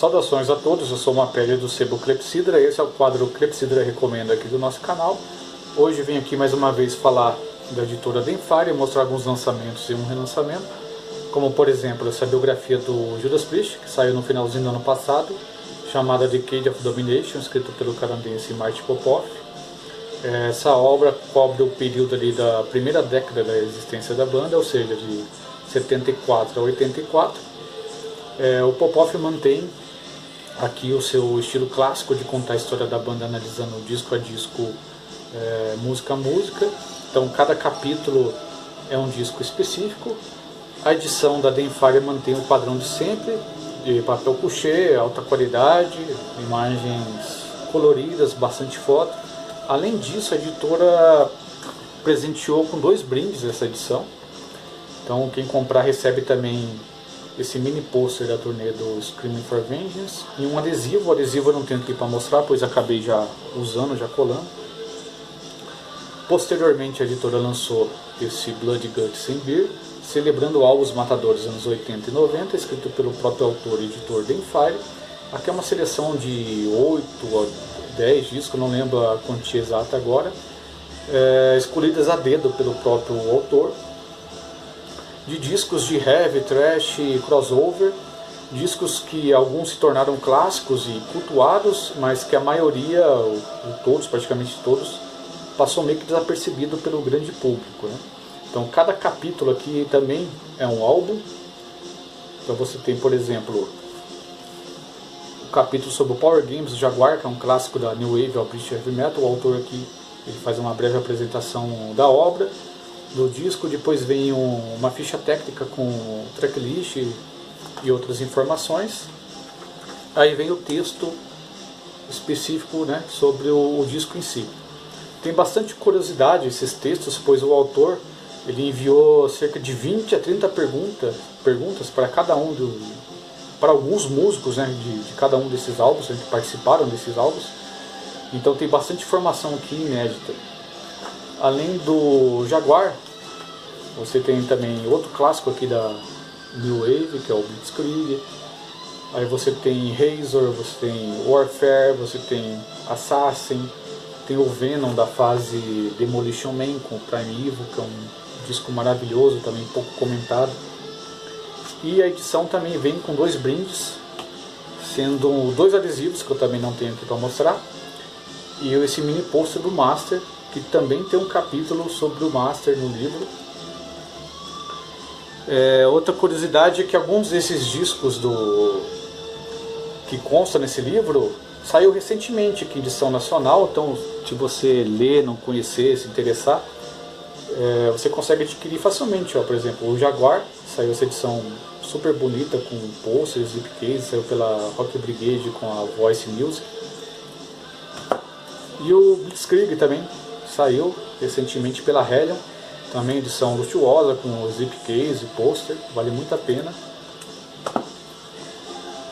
Saudações a todos, eu sou Mapele do Sebo Clepsydra, esse é o quadro Clepsydra Recomenda aqui do nosso canal. Hoje vim aqui mais uma vez falar da editora Denfire, mostrar alguns lançamentos e um relançamento, como por exemplo essa biografia do Judas Priest, que saiu no finalzinho do ano passado, chamada Decade of Domination, escrita pelo canadense Marty Popoff. Essa obra cobre o período ali da primeira década da existência da banda, ou seja, de 74 a 84. O Popoff mantém aqui o seu estilo clássico de contar a história da banda analisando disco a disco, música a música. Então cada capítulo é um disco específico. A edição da Denfire mantém o padrão de sempre, de papel couché, alta qualidade, imagens coloridas, bastante foto. Além disso, a editora presenteou com 2 brindes essa edição. Então quem comprar recebe também esse mini pôster da turnê do Screaming for Vengeance e um adesivo. O adesivo eu não tenho aqui para mostrar, pois acabei já usando, já colando. Posteriormente a editora lançou esse Blood, Guts and Beer, celebrando Alvos Matadores anos 80 e 90, escrito pelo próprio autor e editor Denfire. Aqui é uma seleção de 8 a 10 discos, não lembro a quantia exata agora, escolhidas a dedo pelo próprio autor, de discos de heavy, thrash e crossover, discos que alguns se tornaram clássicos e cultuados, mas que a maioria, ou todos, praticamente todos, passou meio que desapercebido pelo grande público, né? Então cada capítulo aqui também é um álbum. Então você tem, por exemplo, o capítulo sobre o Power Games do Jaguar, que é um clássico da New Wave ao British Heavy Metal. O autor aqui ele faz uma breve apresentação da obra, do disco. Depois vem uma ficha técnica com tracklist e outras informações. Aí vem o texto específico, né, sobre o disco em si. Tem bastante curiosidade esses textos, pois o autor ele enviou cerca de 20 a 30 perguntas para cada para alguns músicos, né, de cada um desses álbuns, que participaram desses álbuns. Então tem bastante informação aqui inédita. Além do Jaguar, você tem também outro clássico aqui da New Wave, que é o Blitzkrieg. Aí você tem Razor, você tem Warfare, você tem Assassin, tem o Venom da fase Demolition Man com Prime Evil, que é um disco maravilhoso, também pouco comentado. E a edição também vem com 2 brindes, sendo 2 adesivos, que eu também não tenho aqui para mostrar, e esse mini pôster do Master, que também tem um capítulo sobre o Master no livro. Outra curiosidade é que alguns desses discos que consta nesse livro saiu recentemente aqui em edição nacional. Então se você ler, não conhecer, se interessar, você consegue adquirir facilmente. Por exemplo, o Jaguar saiu essa edição super bonita com posters, slipcase, saiu pela Rock Brigade com a Voice Music. E o Blitzkrieg também saiu recentemente pela Hellion, também edição luxuosa com slipcase e pôster, vale muito a pena.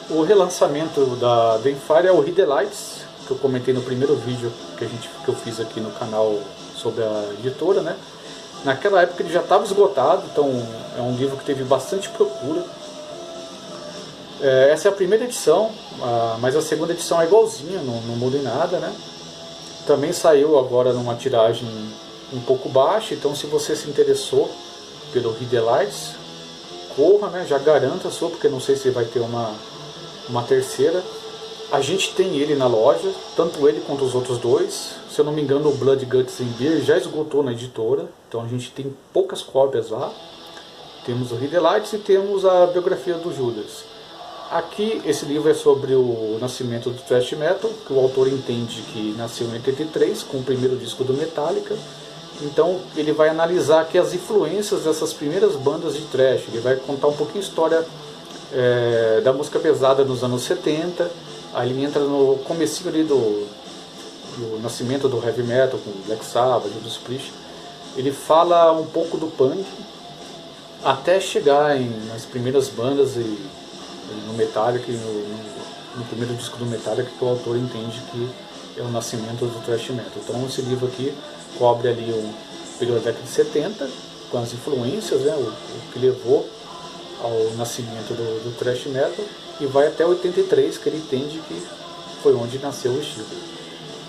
O relançamento da Denfire é o Hidden Lights, que eu comentei no primeiro vídeo que eu fiz aqui no canal sobre a editora, né? Naquela época ele já estava esgotado, então é um livro que teve bastante procura. Essa é a primeira edição, mas a segunda edição é igualzinha, não muda em nada, né? Também saiu agora numa tiragem um pouco baixa, então se você se interessou pelo Hidden Lights, corra, né? Já garanta a sua, porque não sei se vai ter uma terceira. A gente tem ele na loja, tanto ele quanto os outros 2. Se eu não me engano, o Blood, Guts and Beer já esgotou na editora, então a gente tem poucas cópias lá. Temos o Hidden Lights e temos a biografia do Judas. Aqui esse livro é sobre o nascimento do thrash metal, que o autor entende que nasceu em 83 com o primeiro disco do Metallica. Então ele vai analisar aqui as influências dessas primeiras bandas de thrash. Ele vai contar um pouquinho a história da música pesada nos anos 70. Aí ele entra no comecinho ali do nascimento do heavy metal com Black Sabbath, Judas Priest. Ele fala um pouco do punk até chegar nas primeiras bandas e no Metallica, no primeiro disco do Metallica, que o autor entende que é o nascimento do thrash metal. Então esse livro aqui cobre ali o período da década de 70, com as influências, né, o que levou ao nascimento do thrash metal, e vai até 83, que ele entende que foi onde nasceu o estilo.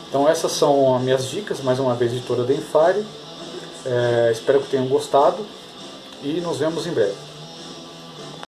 Então essas são as minhas dicas, mais uma vez, editora Daemfire. Espero que tenham gostado e nos vemos em breve.